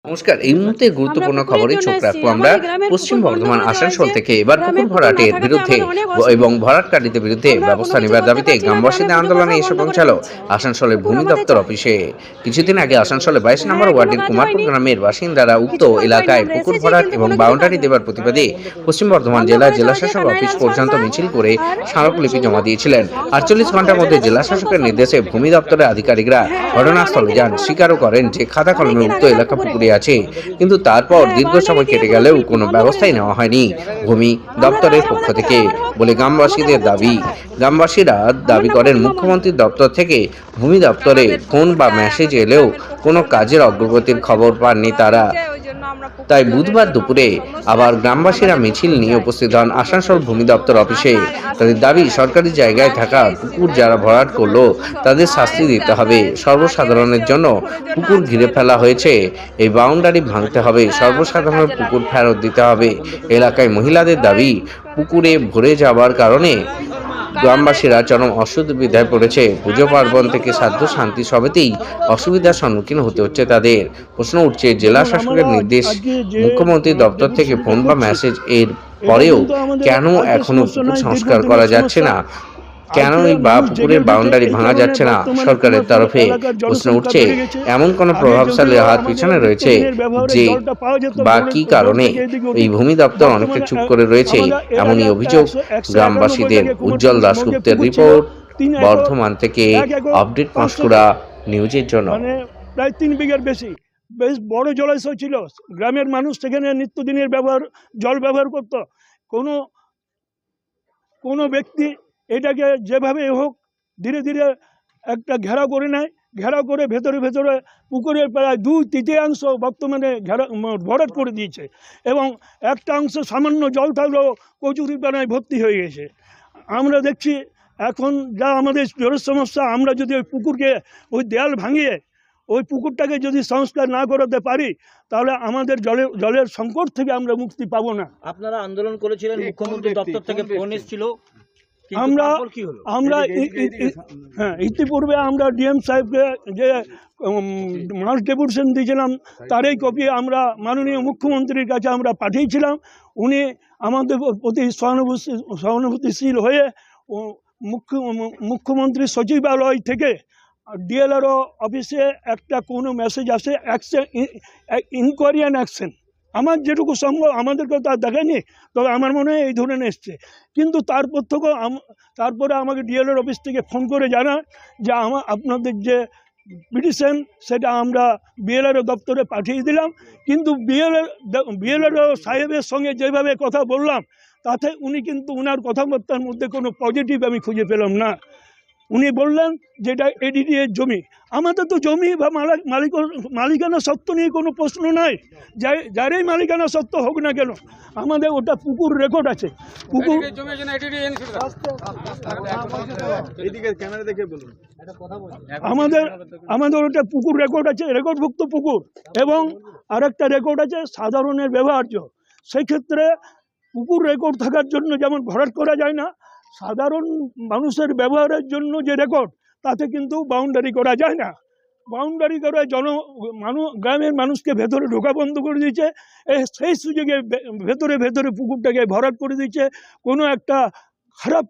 নমস্কার। এই মুহূর্তে আমরা গুরুত্বপূর্ণ পুকুরের খবরে জন্য চোখ এসেছি। রাখবো আমরা আমাদের গ্রামের পশ্চিম পুকুর বন্ধ বর্ধমান করে দেওয়া আসানসোল হয়েছে। থেকে। এবার গ্রামে পুকুর পুকুর না ভরাটের থাকাতে বিরুদ্ধে আমাদের অনেক এবং অসুবিধা। ভরাটকারীদের বিরুদ্ধে আমরা কোনো ব্যবস্থা কিছু নেবার করতে দাবিতে পারছি না, গ্রামে গ্রামবাসীদের পুজো আন্দোলনে পাঠও এসে বন্ধ করে পৌঁছালো দিয়েছে। আসানসোলের পুকুর ভূমি আমাদের দপ্তর চাই। অফিসে। কিছুদিন আগে আসানসোলে 22 হ্যাঁ, নম্বর কোনো ওয়ার্ডের কাজ কুমারপুর হয়নি। গ্রামের বাসিন্দারা উক্ত কিছু করতে পারিনি। এলাকায় আমরা পুকুর এসেছি ভরাট কিন্তু এবং কোনো কিছু কাজ বাউন্ডারি হয়নি। দেবার প্রতিবাদে পশ্চিম বর্ধমান বন্ধ জেলা করে দেওয়া হয়েছে জেলাশাসক কানাইলাল অফিস পর্যন্ত সরকার। মিছিল করে আর স্মারকলিপি জমা ছিল দিয়েছিলেন। 48 ঘন্টার মধ্যে জেলাশাসকের নির্দেশে ভূমি দপ্তরের আধিকারিকরা হ্যাঁ, আমাদের ঘটনাস্থলে অনেকদিন যান। আগে স্বীকারও করেন যে খাতা কলমে অনেকদিন উক্ত আগেকার এলাকা পুকুরে। পুকুরে আছে, কিন্তু তারপর হ্যাঁ, দীর্ঘ বাউন্ডারি সময় দিয়ে কেটে পুরো গেলেও কোনো বন্ধ করে ব্যবস্থাই দিয়েছে। নেওয়া হয়নি ভূমি আমরা দপ্তরের চাইছি পক্ষ আমাদের থেকে কাজ আবার হোক, বলে কিন্তু গ্রামবাসীদের আমাদের হচ্ছে দাবি। না। গ্রামবাসীরা দাবি আমার নাম করেন প্রতিমা মণ্ডল। মুখ্যমন্ত্রীর দপ্তর থেকে ভূমি দপ্তরে আমাদের ফোন বা পুকুরটা মেসেজ আমাদের এলেও গ্রামের পক্ষে কোনো অনেক কাজের সমস্যা অগ্রগতির হয়েছে, খবর পুকুর পাননি ভরাট তারা। হচ্ছে, ওই জন্য আমরা পুকুর তাই জলের বুধবার জন্য দুপুরে আমাদের সমস্যা। আবার গ্রামবাসীরা আমাদের মিছিল পুকুর নিয়ে চাই। উপস্থিত হন আসানসোল ভূমি দপ্তর অফিসে। তাদের আসেনি দাবি, তারা। সরকারি জায়গায় থাকা পুকুর যারা ভরাট করলো তাদের শাস্তি দিতে হবে। সর্বসাধারণের জন্য পুকুর ঘিরে ফেলা হয়েছে, এই বাউন্ডারি ভাঙতে হবে, সর্বসাধারণের পুকুর ফেরত দিতে হবে। এলাকায় মহিলাদের দাবি, পুকুরে ভরে যাওয়ার কারণে গ্রামবাসীরা চরম অসুবিধায় পড়েছে। পুজো পার্বণ থেকে সাধ্য শান্তি সবেতেই অসুবিধার সম্মুখীন হতে হচ্ছে তাদের। প্রশ্ন উঠছে, জেলা দেখুন, শাসকের আমরা নির্দেশ, আজকে যে মুখ্যমন্ত্রীর দপ্তর ডেমো থেকে শুরুটা ফোন বা করছি, মেসেজ এর এটা পরেও কিন্তু আমাদের কেন আজকের এখনো সমস্যা পুকুর নয়, সংস্কার দীর্ঘদিনের করা যাচ্ছে সমস্যা। না? কেনই আজকে বা মানুষ জেগে পুকুরের উঠেছে, বাউন্ডারি এই ভাঙা কারণে যাচ্ছে না বর্তমানে সরকারের কুমারপুর তরফে? এলাকার প্রশ্ন জনসংখ্যা উঠছে, বেড়ে গেছে। এমন কোন আগে প্রভাবশালী যদিও হাত আমাদের পিছনে রয়েছে নিত্যদিনের ব্যবহারের যে জলটা পাওয়া যেত বা বোরের কি জল কারণে থেকে এদিক এই ওদিক। ভূমি দপ্তর অনেকটা বর্তমানে চুপ করে রয়েছে? আমরা এর আগে এমনই অভিযোগ 191 গ্রামবাসীদের। জায়গায় উজ্জ্বল কুমারপুর মৌজে দাশগুপ্তের পুকুর ছিল, রিপোর্ট, 3 একর, বর্ধমান থেকে 1 একর আপডেট 500 পাঁশকুড়া নিউজের জন্য। মানে প্রায় 3 বিঘার বেশি, বেশ বড় জলাশয় ছিল। গ্রামের মানুষ সেখানে নিত্যদিনের জল ব্যবহার করত। কোনো কোনো ব্যক্তি এটাকে যেভাবে হোক ধীরে ধীরে একটা ঘেরাও করে নেয়। ঘেরাও করে ভেতরে ভেতরে পুকুরের প্রায় 2/3 বর্তমানে ভরাট করে দিয়েছে, এবং একটা অংশ সামান্য জল থাকলেও কচুরিপানায় ভর্তি হয়ে গেছে। আমরা দেখছি এখন যা আমাদের জলের সমস্যা, আমরা যদি ওই পুকুরকে ওই দেয়াল ভাঙিয়ে ওই পুকুরটাকে যদি সংস্কার না করাতে পারি, তাহলে আমাদের জলের সংকট থেকে আমরা মুক্তি পাবো না। আপনারা আন্দোলন করেছিলেন, মুখ্যমন্ত্রী দপ্তর থেকে ফোন এসেছিল, কিন্তু আমরা তারপর কি হলো? আমরা হ্যাঁ, ইতিপূর্বে আমরা ডিএম সাহেবকে যে মাস ডেপুটেশন দিয়েছিলাম, তারই কপি আমরা মাননীয় মুখ্যমন্ত্রীর কাছে আমরা পাঠিয়েছিলাম। উনি আমাদের প্রতি সহানুভূতিশীল হয়ে মুখ্যমন্ত্রী সচিবালয় থেকে ডিএলআরও অফিসে একটা কোনো মেসেজ আসে, অ্যাকশন, ইনকোয়ারি অ্যান্ড অ্যাকশন। আমার যেটুকু সম্ভব, আমাদেরকে তো আর দেখেনি, তবে আমার মনে হয় এই ধরনের এসছে। কিন্তু তারপরে আমাকে ডিএলআর অফিস থেকে ফোন করে জানায় যে আপনাদের যে পিটিশন সেটা আমরা বিএলআরও দপ্তরে পাঠিয়ে দিলাম। কিন্তু বিএলআরও সাহেবের সঙ্গে যেভাবে কথা বললাম, তাতে উনি কিন্তু ওনার কথাবার্তার মধ্যে কোনো পজিটিভ আমি খুঁজে পেলাম না। উনি বললেন যেটা এডিডিএর জমি। আমাদের তো জমি বা মালিকানা সত্ত্ব নিয়ে কোনো প্রশ্ন নাই। যারই মালিকানা সত্ত্ব হোক না কেন, আমাদের ওটা পুকুর রেকর্ড আছে। পুকুর আমাদের ওটা পুকুর রেকর্ড আছে, রেকর্ডভুক্ত পুকুর, এবং আরেকটা রেকর্ড আছে সাধারণের ব্যবহার্য। সেই ক্ষেত্রে পুকুর রেকর্ড থাকার জন্য যেমন ভরাট করা যায় না, সাধারণ মানুষের ব্যবহারের জন্য যে রেকর্ড, তাতে কিন্তু বাউন্ডারি করা যায় না। বাউন্ডারি করে গ্রামের মানুষকে ভেতরে ঢোকা বন্ধ করে দিয়েছে। সেই সুযোগে ভেতরে ভেতরে পুকুরটাকে ভরাট করে দিয়েছে। কোনো একটা খারাপ